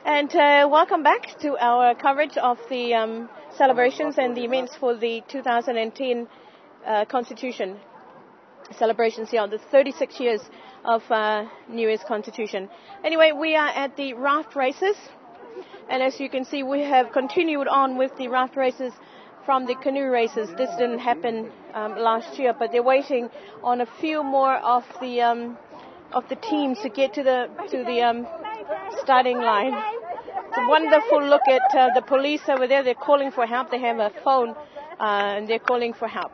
And welcome back to our coverage of the celebrations and the events for the 2010 Constitution celebrations here on the 36 years of New Year's Constitution. Anyway, we are at the Raft Races, and as you can see, we have continued on with the Raft Races from the canoe races. This didn't happen last year, but they're waiting on a few more of the teams to get to the starting line. It's a wonderful look at the police over there. They're calling for help. They have a phone and they're calling for help.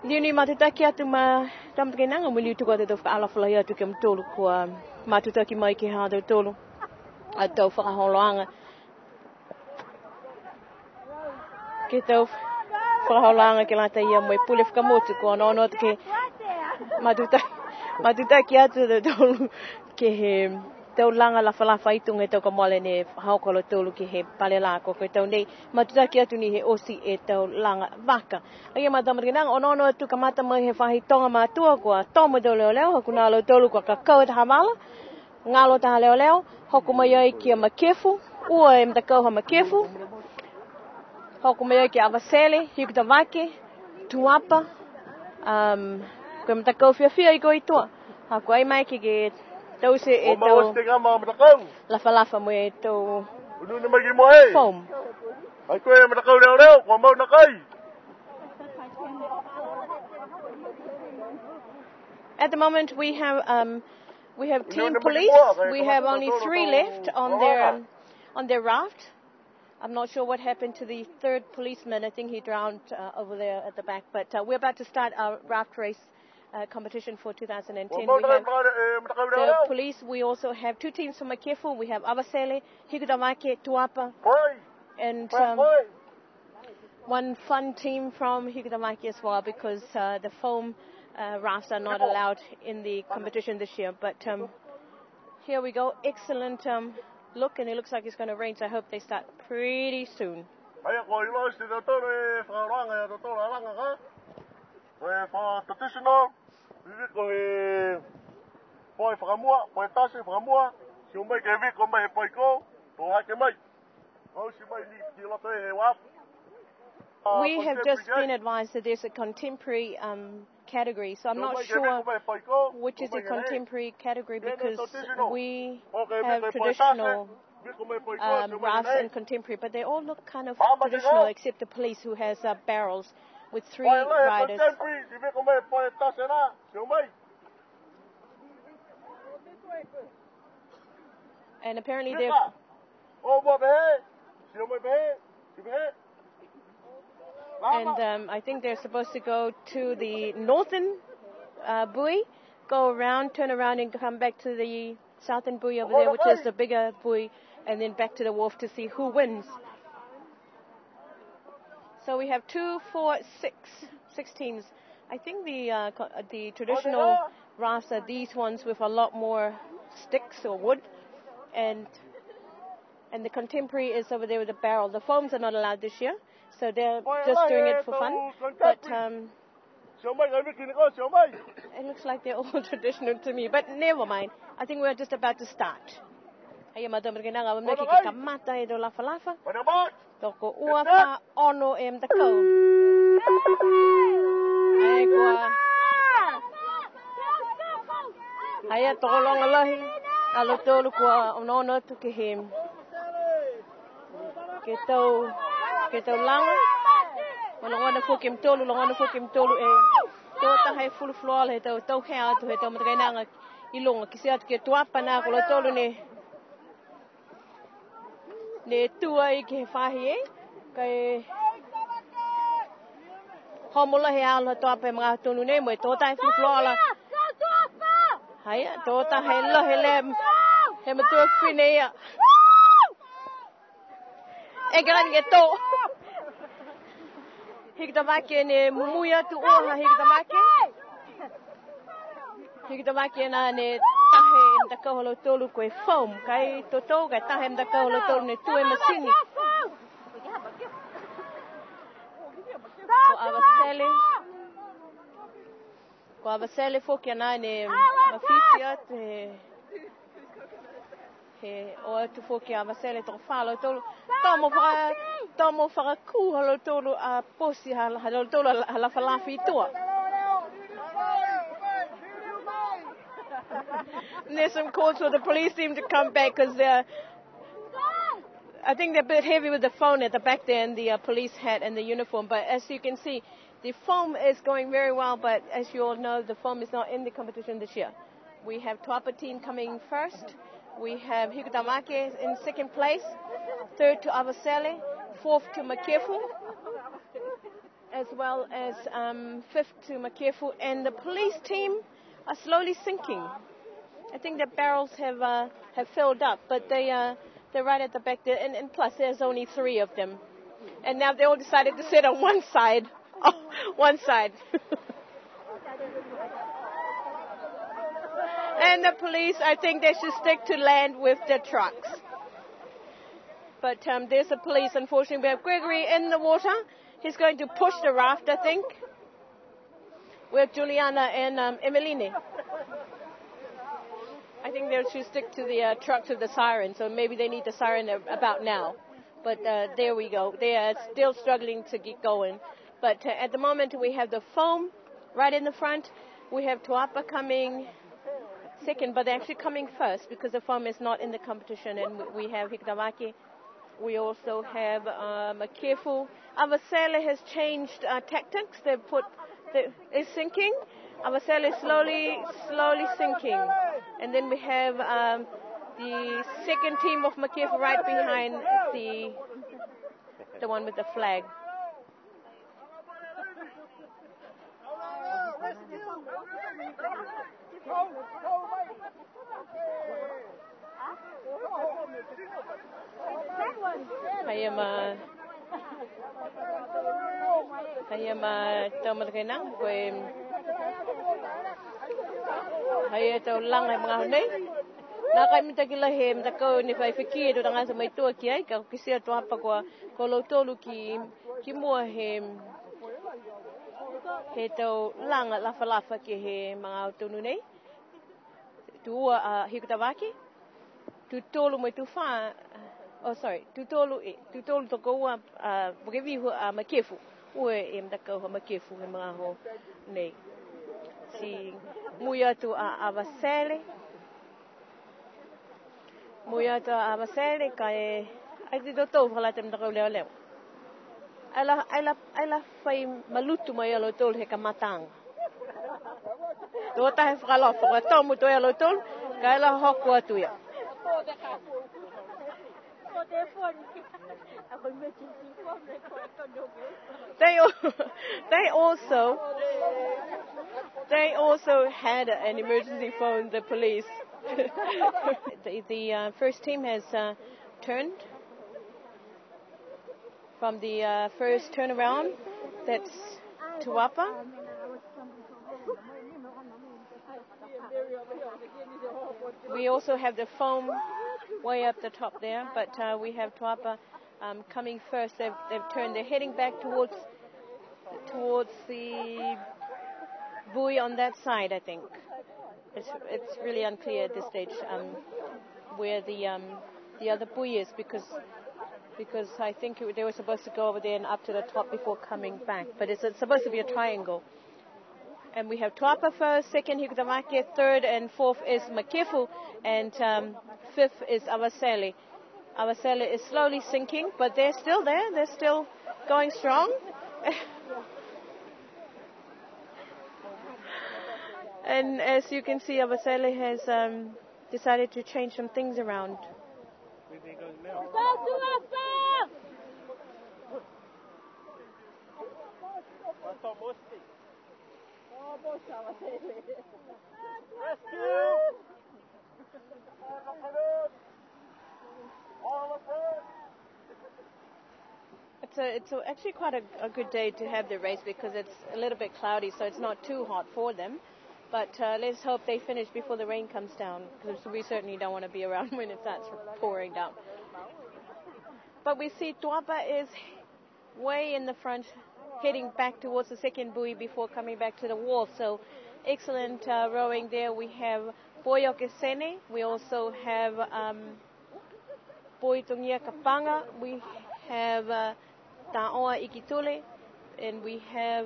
Niuni matutaki atu ma tamtake nanga muli tu ko te ala fala ya tu kem tolu ko matutaki mai ki ha do tolu atau whakaholanga ki tau whakaholanga ki lata ia mai pule whakamotu ko ono te matutaki atu do tolu ke he tau langa la falafa itunga tau ka mole ne haokolo tolu ki he palela ko tau nei matutaki atu ni he osi e tau langa vaka ai matamarina ono tu ka mata mai he fahi tonga matua ko tomo do leo kuna lo tolu ko ka kau ta mala ngalo ta leo hoku mai ai ki makefu o em ta kau makefu hoku mai ai ki avasele hikta vake tuapa ko mta kau fia i ko itua ha ko ai mai ki tau se e tau lafa mo e tau foam. At the moment we have 10 police. We have only 3 left on their raft. I'm not sure what happened to the third policeman. I think he drowned over there at the back. But we're about to start our raft race competition for 2010. We have the police. We also have 2 teams from Makefu. We have Avasele, Hikudamake, Tuapa, and 1 fun team from Hikudamake as well, because the foam rafts are not allowed in the competition this year. But here we go. Excellent look, and it looks like it's going to rain, so I hope they start pretty soon. We have just been advised that there's a contemporary category, so I'm not sure which is the contemporary category, because we have traditional rafts and contemporary, but they all look kind of traditional except the police, who has barrels with 3 riders. And apparently they're... And I think they're supposed to go to the northern buoy, go around, turn around and come back to the southern buoy over there, which is the bigger buoy, and then back to the wharf to see who wins. So we have 2, 4, 6 teams. I think the traditional rafts are these ones with a lot more sticks or wood, and the contemporary is over there with a barrel. The foams are not allowed this year, so they're just doing it for fun. But it looks like they're all traditional to me. But never mind. I think we're just about to start. Ai madam kena ngam me ki kamata e do lafa. Toko uapa ono em ta ko. Ai kwa. Ai to long alahi. Alo tolu kwa ono tu ke him. Ke tau langa. Malonga fukim tolu e. Tota hai full floor he tau kha tu he tau kena nga ilong ki siat ke tuapa na ko tolu ne tuai ke fahi kai homola he ala to apa mga tunu ne mo to tai flola hai to ta he lo hele he mo to fine ya e gran ke to hiktamake ne mumuya tu oha hiktamake na ne tahe mta kaholo tolu koe foam kai toto kai tahe mta kaholo tolu ne tue masini ko avasele foki ana ne mafisia te He o tu foki a vasele to falo tolu tomo fara ku halo tolu a posi halo tolu hala falafi tua. And there's some calls for the police team to come back because I think they're a bit heavy with the phone at the back there and the police hat and the uniform. But as you can see, the foam is going very well. But as you all know, the foam is not in the competition this year. We have Tuapa team coming first. We have Hikutamake in second place. Third to Avasele. Fourth to Makefu. As well as fifth to Makefu. And the police team are slowly sinking. I think the barrels have filled up, but they're right at the back there. And plus, there's only 3 of them. And now they all decided to sit on one side. Oh, one side. And the police, I think they should stick to land with the trucks. But there's the police, unfortunately. We have Gregory in the water. He's going to push the raft, I think. We have Juliana and Emeline. I think they should stick to the trucks with the siren, so maybe they need the siren about now. But there we go. They are still struggling to get going. But at the moment, we have the foam right in the front. We have Tuapa coming second, but they're actually coming first because the foam is not in the competition. And we have Hikdawaki. We also have Makefu. Avasele has changed tactics. It's sinking. Avasele is slowly sinking. And then we have the second team of Makefu right behind the one with the flag. I am Tomakanang with I told lang ay mga hunay. Na kami tagilahem tako ni fai fikir do nga sa may tua ki ai ka kisia to hapa ko lotolu ki mo he to lang la falafa ki he mga tunu nei. Tu Hikutawaki. Tu tolu mai tu fa. Oh sorry, tu tolu to ko bukevi Makefu. Ue em tako Makefu he mga ho nei. Si muia tu Avasele. Muia tu Avasele kai ai ti do to fala tem tako leo. Ala fai malutu mai alo tol he kamatang. Do ta he fala fo to mu to alo tol kai la hokwa tu ya. They also had an emergency phone, the police. The first team has turned from the first turnaround. That's Tuapa. We also have the foam way up the top there, but we have Tuapa coming first. They've turned. They're heading back towards the buoy on that side, I think. It's really unclear at this stage where the other buoy is because I think they were supposed to go over there and up to the top before coming back. But it's supposed to be a triangle. And we have Tuapa first, second Hikutamake, third and fourth is Makefu, and fifth is Avasele. Avasele is slowly sinking, but they're still there. They're still going strong. And as you can see, Avasele has decided to change some things around. It's actually quite a good day to have the race because it's a little bit cloudy, so it's not too hot for them. But let's hope they finish before the rain comes down, because we certainly don't want to be around when it starts pouring down. But we see Tuapa is way in the front, heading back towards the second buoy before coming back to the wharf. So excellent rowing there. We have Boyokesene. We also have Poitongia Kapanga, we have Taoa Ikitule, and we have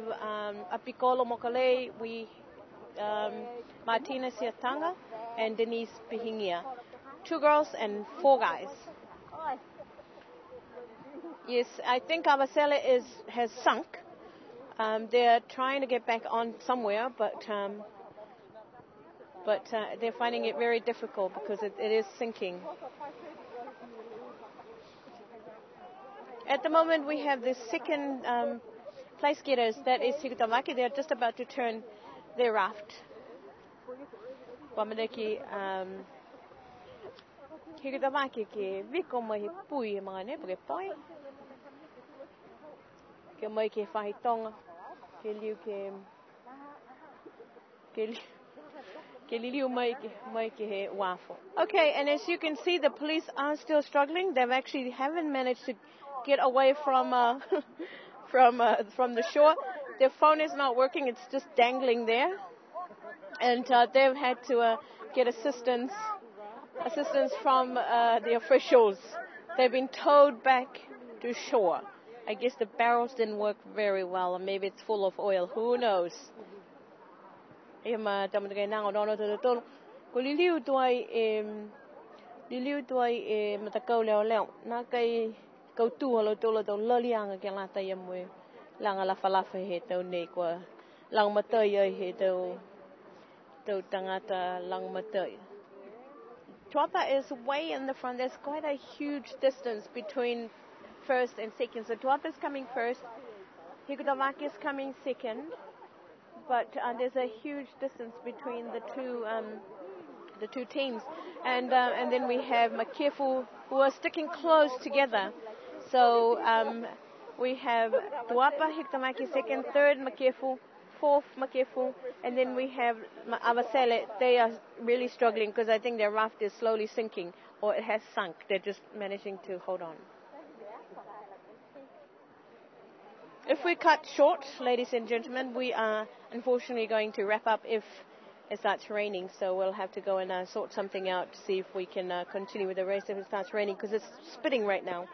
Apicolo Mokale, Martina Siatanga, and Denise Pihingia. 2 girls and 4 guys. Yes, I think Abasele has sunk. They're trying to get back on somewhere, but they're finding it very difficult because it is sinking. At the moment, we have the second place getters. That is Hikutamaki. They're just about to turn their raft. Wamaneki Hikutamaki ke viko mai pui mga ne pake pai. Ke mai ke whahitonga. Ke liu ke liu mai ke he wafo. Okay, and as you can see, the police are still struggling. They actually haven't managed to get away from from the shore. Their phone is not working; it's just dangling there, and they've had to get assistance from the officials. They've been towed back to shore. I guess the barrels didn't work very well, or maybe it's full of oil. Who knows? Matakau leo na kai kau tu halo tolo tau lalianga ke lata ia moe langa la falafa he tau nei kwa lang matai ai he tau tangata lang matai. Tuapa is way in the front. There's quite a huge distance between first and second. So Tuapa is coming first, Hikutamaki is coming second, but there's a huge distance between the two teams, and then we have Makefu who are sticking close together. So we have Tuapa, Hikutamaki second, third Makefu, fourth Makefu, and then we have Avasele. They are really struggling because I think their raft is slowly sinking, or it has sunk. They're just managing to hold on. If we cut short, ladies and gentlemen, we are unfortunately going to wrap up if it starts raining, so we'll have to go and sort something out to see if we can continue with the race if it starts raining, because it's spitting right now.